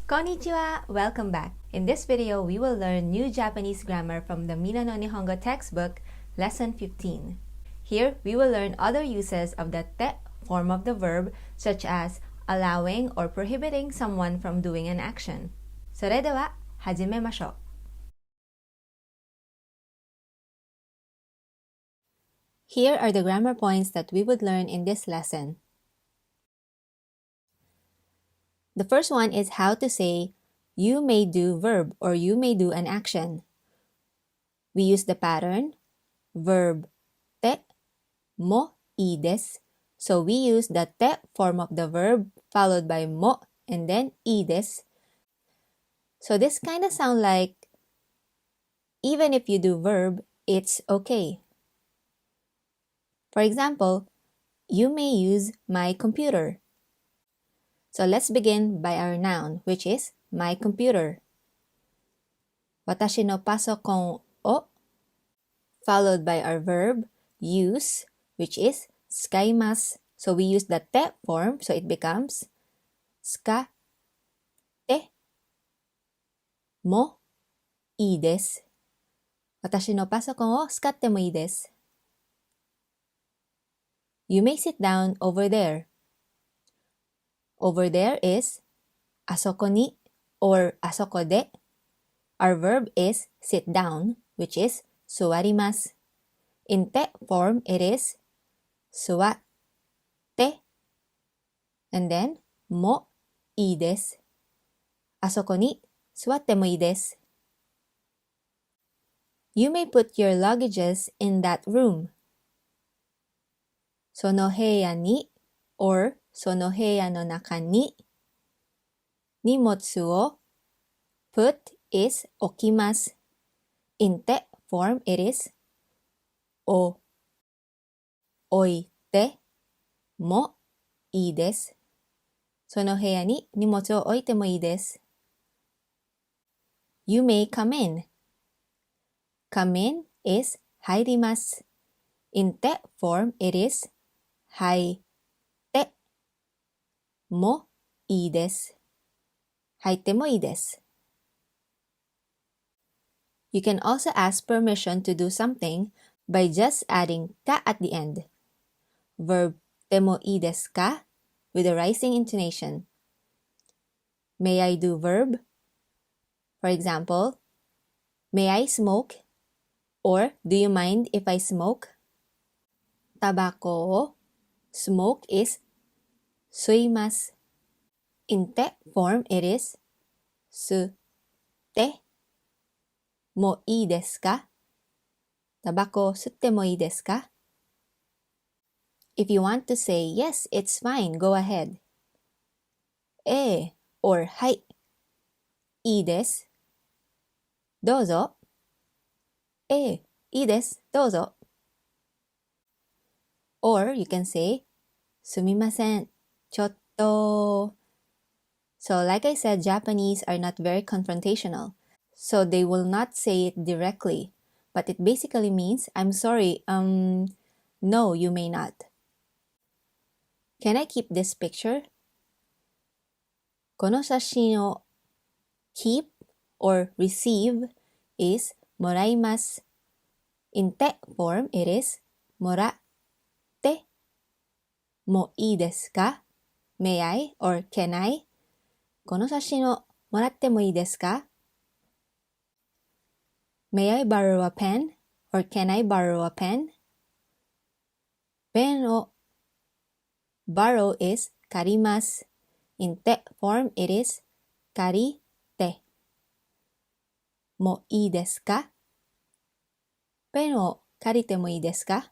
Konnichiwa! Welcome back. In this video, we will learn new Japanese grammar from the Minna no Nihongo textbook, Lesson 15. Here, we will learn other uses of the te form of the verb, such as allowing or prohibiting someone from doing an action. それでは、始めましょう。Here are the grammar points that we would learn in this lesson. The first one is how to say you may do verb or you may do an action. We use the pattern verb te mo ii desu. So we use the te form of the verb followed by mo and then ii desu. So this kind of sound like even if you do verb, it's okay. For example, you may use my computer. So let's begin by our noun, which is my computer. Watashi no pasokon o, followed by our verb use, which is tsukaimasu. So we use the te form, so it becomes tsukatte mo ii desu. Watashi no pasokon o tsukatte mo ii desu. You may sit down over there. Over there is asoko ni or asoko de. Our verb is sit down, which is suwarimasu. In te form, it is suwatte and then mo ii desu. Asoko ni suwatte mo ii desu. You may put your luggages in that room. Sono heya ni or sono heya no naka ni nimotsu o put is okimasu. In te form, it is o oite mo ii desu. Sono heya ni nimotsu o oite mo ii desu. You may come in. Come in is hairimasu. In te form, it is haite mo ii desu. Haite mo ii desu. You can also ask permission to do something by just adding ka at the end. Verb te mo ii desu ka with a rising intonation. May I do verb? For example, may I smoke? Or do you mind if I smoke? Tabako o smoke is suimasu. In te form, it is sutte mo ii desu ka? Tabako sutte mo ii desu ka? If you want to say yes, it's fine, go ahead. Or hai. Ii desu. Douzo. Ii desu. Douzo. Or you can say sumimasen. Chotto. So like I said, Japanese are not very confrontational. So they will not say it directly. But it basically means, I'm sorry, no, you may not. Can I keep this picture? Kono shashin o keep or receive is moraimasu. In te form, it is moratte mo ii desu ka? May I or can I? この写真をもらってもいいですか? May I borrow a pen? Or can I borrow a pen? ペンを borrow is 借ります。In te form, it is 借りてもいいですか? ペンを借りてもいいですか?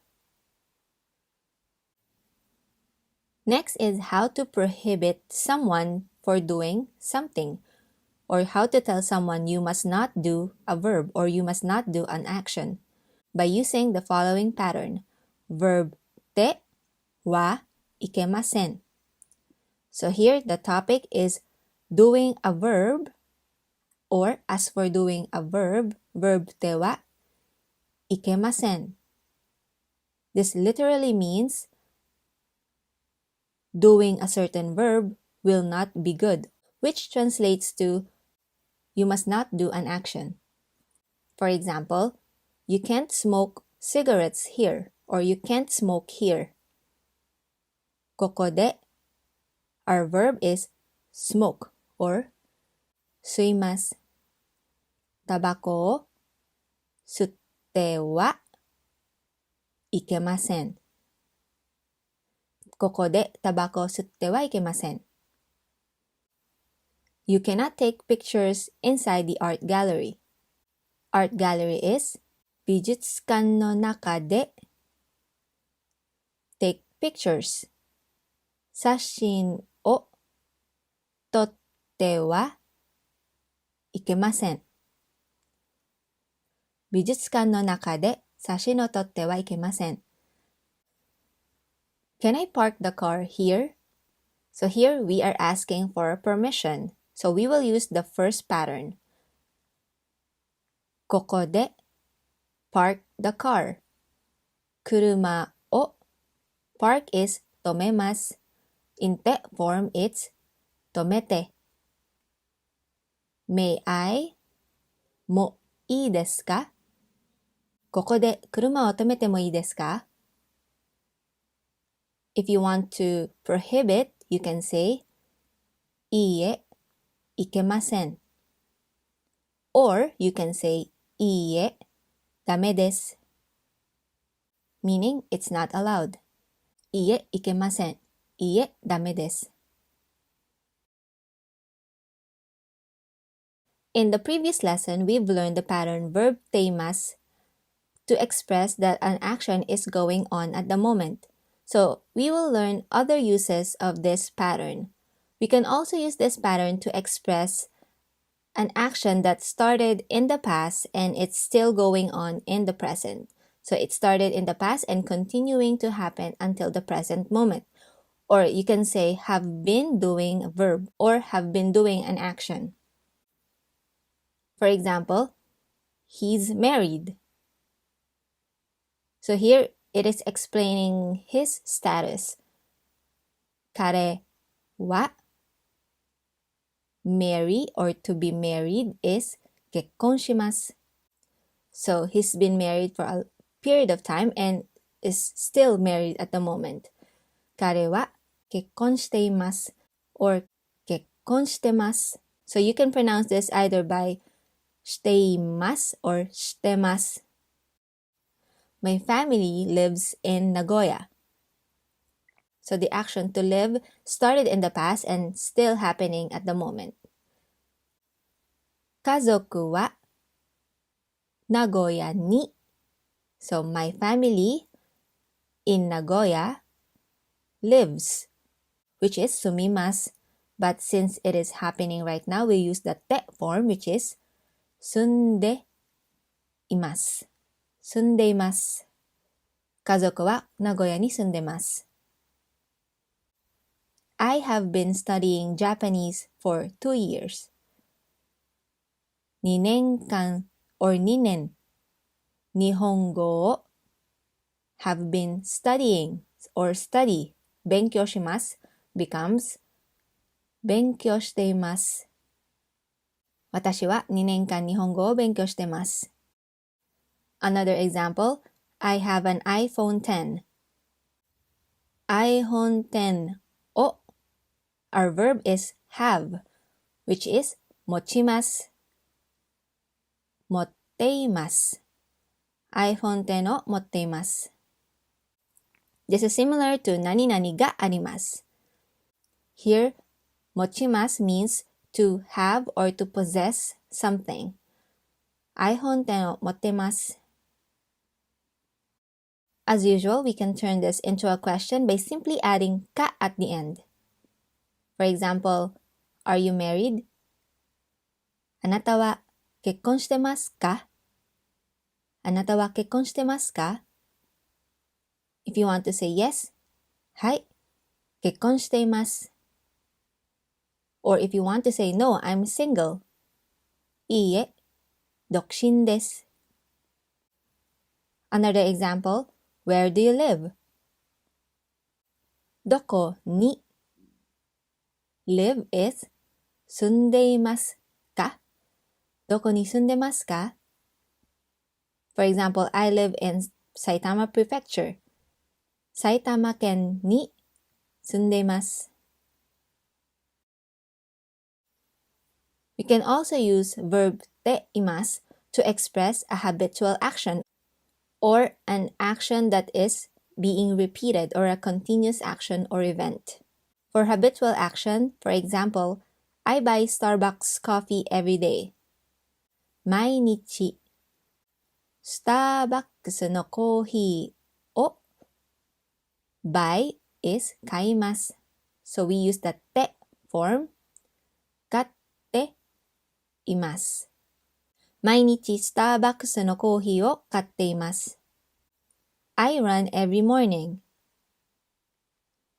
Next is how to prohibit someone for doing something, or how to tell someone you must not do a verb or you must not do an action by using the following pattern. Verb te wa ikemasen. So here the topic is doing a verb, or as for doing a verb, verb te wa ikemasen. This literally means doing a certain verb will not be good, which translates to you must not do an action. For example, you can't smoke cigarettes here, or you can't smoke here. ここで our verb is smoke or 吸います。タバコを吸ってはいけません。ここでタバコを吸ってはいけません。You cannot take pictures inside the art gallery. Art gallery is 美術館の中で take pictures 写真を撮ってはいけません。美術館の中で写真を撮ってはいけません。Can I park the car here? So here we are asking for permission. So we will use the first pattern. ここで park the car. 車を park is 止めます。In te form it's 止めて。May I? もいいですか？ここで車を止めてもいいですか？ If you want to prohibit, you can say いいえ、いけません。Or you can say いいえ、ダメです。Meaning it's not allowed. いいえ、いけません。いいえ、ダメです。In the previous lesson, we've learned the pattern verb teimas to express that an action is going on at the moment. So we will learn other uses of this pattern. We can also use this pattern to express an action that started in the past and it's still going on in the present. So it started in the past and continuing to happen until the present moment. Or you can say have been doing a verb or have been doing an action. For example, he's married. So here it is explaining his status. 彼は marry or to be married is 結婚します。So he's been married for a period of time and is still married at the moment. 彼は結婚しています or 結婚してます。So you can pronounce this either by しています or してます。My family lives in Nagoya. So the action to live started in the past and still happening at the moment. 家族は名古屋に So my family in Nagoya lives, which is 住みます。But since it is happening right now, we use the te form, which is 住んでいます。住んでいます。家族は名古屋に住んでます。I have been studying Japanese for 2 years. 2年間 or 2年日本語を have been studying or study 勉強します becomes 勉強しています。私は2年間日本語を勉強しています。Another example, I have an iPhone X. iPhone X を our verb is have, which is 持ちます。持っています。iPhone X を持っています。This is similar to 何々があります。Here, 持ちます means to have or to possess something. iPhone X を持っています。As usual, we can turn this into a question by simply adding か at the end. For example, are you married? あなたは結婚してますか？あなたは結婚してますか？ If you want to say yes, はい、結婚しています。Or if you want to say no, I'm single. いいえ、独身です。Another example, where do you live? どこに live is 住んでいますか？どこに住んでますか？ For example, I live in Saitama Prefecture. 埼玉県に住んでいます。We can also use verb ています to express a habitual action or an action that is being repeated or a continuous action or event. For habitual action, for example, I buy Starbucks coffee every day. 毎日スターバックスのコーヒーを buy is 買います。So we use the て form 買っています。毎日スターバックスのコーヒーを買っています。I run every morning.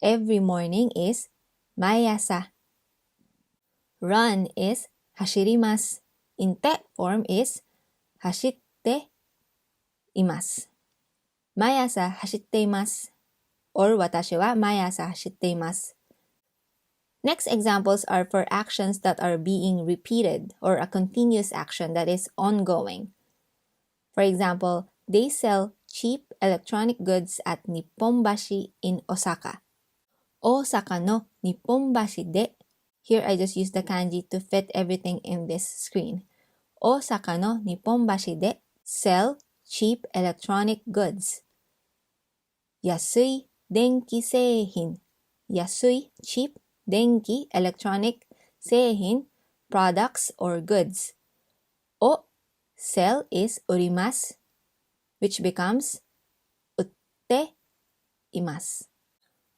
Every morning is 毎朝。run is 走ります。in て form is 走っています。毎朝走っています。or 私は毎朝走っています。Next examples are for actions that are being repeated or a continuous action that is ongoing. For example, they sell cheap electronic goods at Nipponbashi in Osaka. 大阪の日本橋で Here I just use the kanji to fit everything in this screen. 大阪の日本橋で sell cheap electronic goods. 安い電気製品。安い cheap 電気 electronic 製品 products or goods を sell is 売ります which becomes 売っています。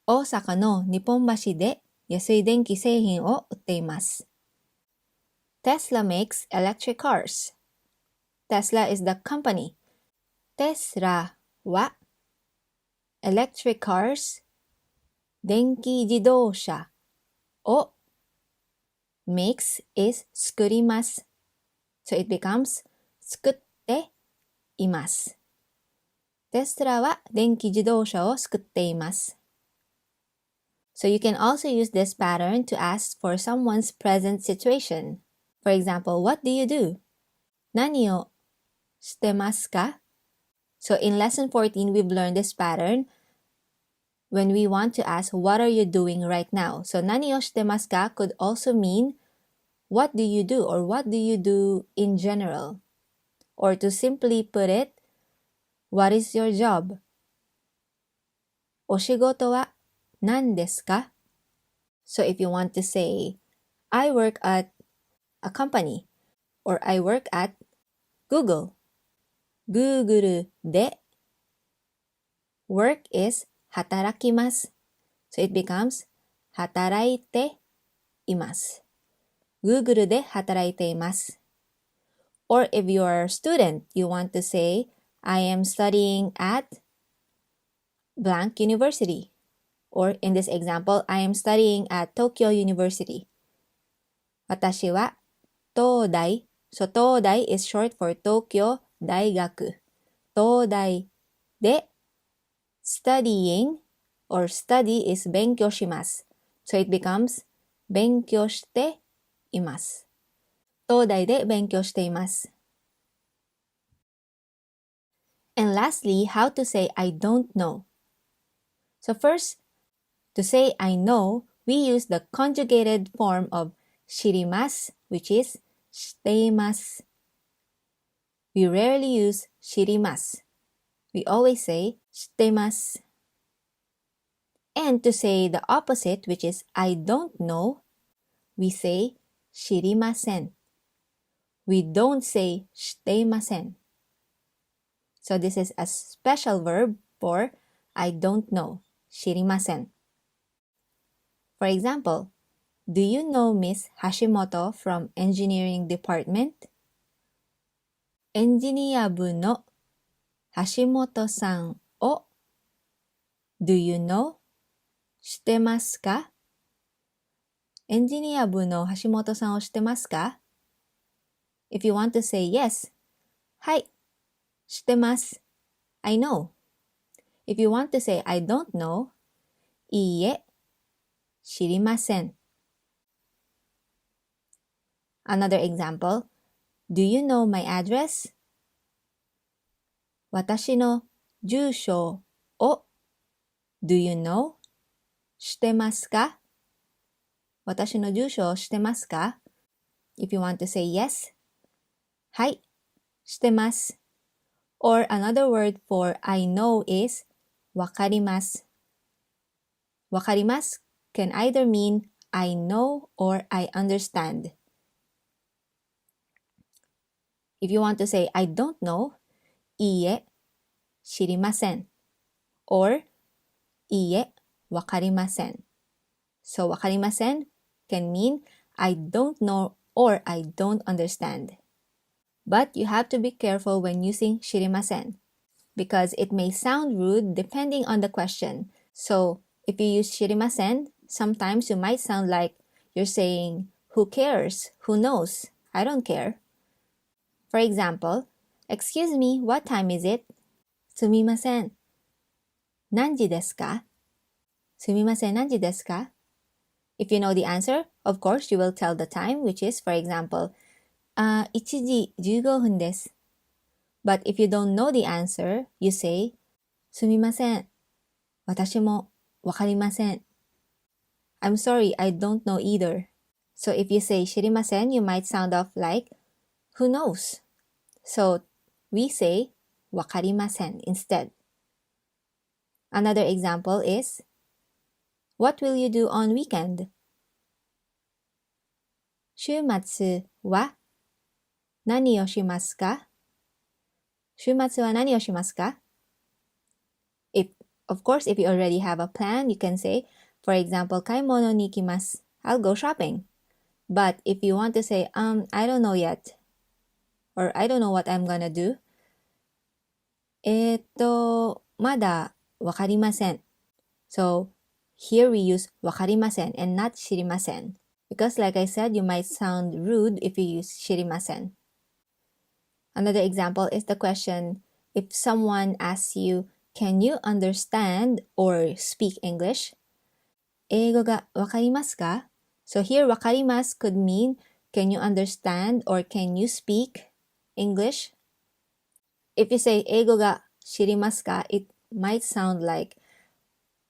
大阪の日本橋で安い電気製品を売っています。Tesla makes electric cars. Tesla is the company. テスラは electric cars 電気自動車を makes is 作ります。So it becomes 作っています。テスラは電気自動車を作っています。So you can also use this pattern to ask for someone's present situation. For example, what do you do? 何をしてますか? So in lesson 14, we've learned this pattern when we want to ask, what are you doing right now? So 何をしてますか could also mean, what do you do or what do you do in general? Or to simply put it, what is your job? お仕事は何ですか? So if you want to say, I work at a company or I work at Google. Google で work is 働きます。So it becomes 働いています。Google で働いています。Or if you are a student, you want to say, I am studying at blank university. Or in this example, I am studying at Tokyo University. 私は東大 So 東大 is short for 東京大学。東大で studying or study is 勉強します。So it becomes 勉強しています。東大で勉強しています。And lastly, how to say I don't know. So first, to say I know, we use the conjugated form of 知ります which is 知っています。We rarely use 知ります。We always say 知っています。And to say the opposite, which is I don't know, we say 知りません。We don't say 知っていません。So this is a special verb for I don't know, 知りません。For example, do you know Miss Hashimoto from engineering department? エンジニア部の橋本さんを Do you know? 知ってますか？エンジニア部の橋本さんを知ってますか？ If you want to say yes, はい、知ってます。I know. If you want to say I don't know, いいえ、知りません。Another example, do you know my address? 私の住所を Do you know? 知ってますか？私の住所を知ってますか？ If you want to say yes, はい、知ってます。Or another word for I know is わかります。わかります can either mean I know or I understand. If you want to say I don't know, いいえ、知りません。Or いいえ、わかりません。So わかりません can mean I don't know or I don't understand. But you have to be careful when using 知りません because it may sound rude depending on the question. So if you use 知りません, sometimes you might sound like you're saying, who cares? Who knows? I don't care. For example, excuse me, what time is it? すみません。何時ですか？すみません、何時ですか？ If you know the answer, of course you will tell the time, which is, for example, 1時15分です。But if you don't know the answer, you say, すみません。私もわかりません。I'm sorry, I don't know either. So if you say 知りません, you might sound off like, who knows? So we say わかりません instead. Another example is, what will you do on weekend? 週末は何をしますか？週末は何をしますか？ Of course, if you already have a plan, you can say, for example, 買い物に行きます。I'll go shopping. But if you want to say, I don't know yet, or I don't know what I'm gonna do, まだわかりません。So, here we use わかりません and not 知りません. Because like I said, you might sound rude if you use 知りません. Another example is the question, if someone asks you, can you understand or speak English? 英語がわかりますか? So here, わかります could mean, can you understand or can you speak English? If you say 英語が知りますか, it might sound like,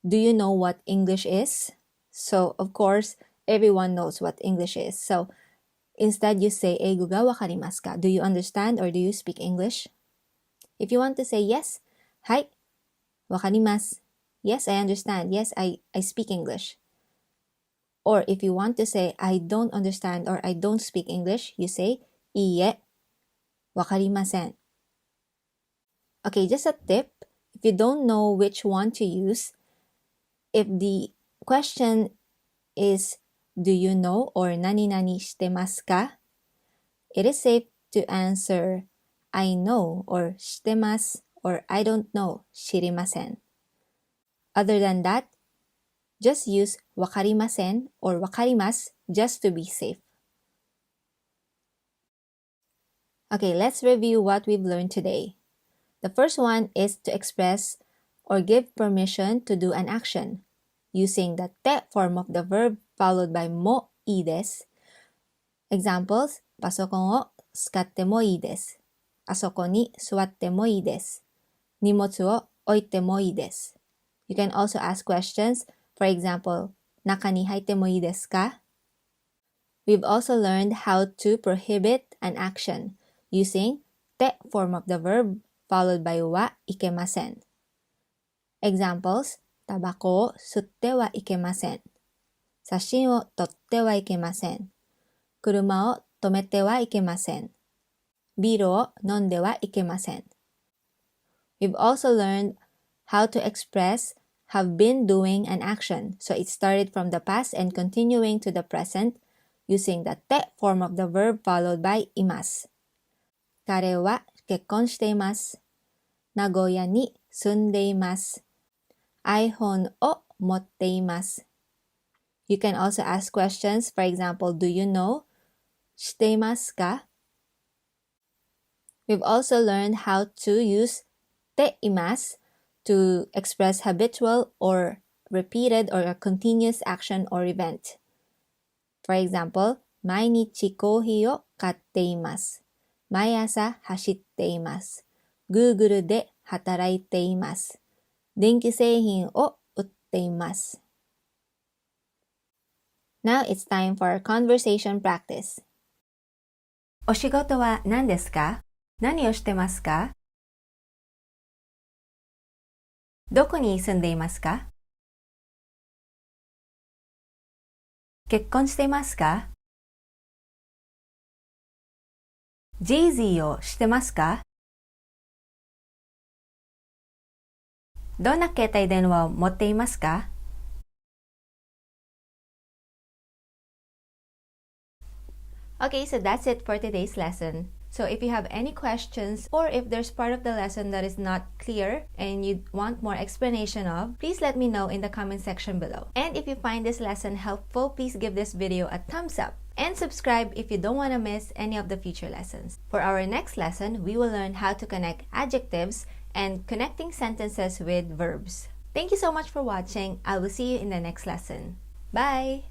do you know what English is? So of course, everyone knows what English is. So instead you say 英語がわかりますか? Do you understand or do you speak English? If you want to say yes, はい、わかります。Yes, I understand. Yes, I speak English. Or if you want to say I don't understand or I don't speak English, you say いいえ、わかりません。Okay, just a tip. If you don't know which one to use, if the question is do you know or 何々してますか? It is safe to answer I know or してます or I don't know 知りません. Other than that, just use わかりません or わかります just to be safe. Okay, let's review what we've learned today. The first one is to express or give permission to do an action using the て form of the verb followed by もいいです. Examples, パソコンを使ってもいいです。あそこに座ってもいいです。荷物を置いてもいいです。You can also ask questions. For example, 中に入ってもいいですか? We've also learned how to prohibit an action using て form of the verb followed by はいけません. Examples, タバコを吸ってはいけません。写真を撮ってはいけません。車を止めてはいけません。ビールを飲んではいけません。We've also learned how to express have been doing an action. So it started from the past and continuing to the present using the て form of the verb followed by います。彼は結婚しています。名古屋に住んでいます。iPhone を持っています。You can also ask questions. For example, do you know? 知っていますか? We've also learned how to use ています to express habitual or repeated or a continuous action or event. For example, 毎日コーヒーを買っています。毎朝走っています。Google で働いています。電気製品を売っています。Now it's time for conversation practice. お仕事は何ですか？何をしてますか？どこに住んでいますか？結婚していますか？ジージーをしてますか？どんな携帯電話を持っていますか？ Okay, so that's it for today's lesson. So if you have any questions or if there's part of the lesson that is not clear and you want more explanation of, please let me know in the comment section below. And if you find this lesson helpful, please give this video a thumbs up and subscribe if you don't want to miss any of the future lessons. For our next lesson, we will learn how to connect adjectives and connecting sentences with verbs. Thank you so much for watching. I will see you in the next lesson. Bye!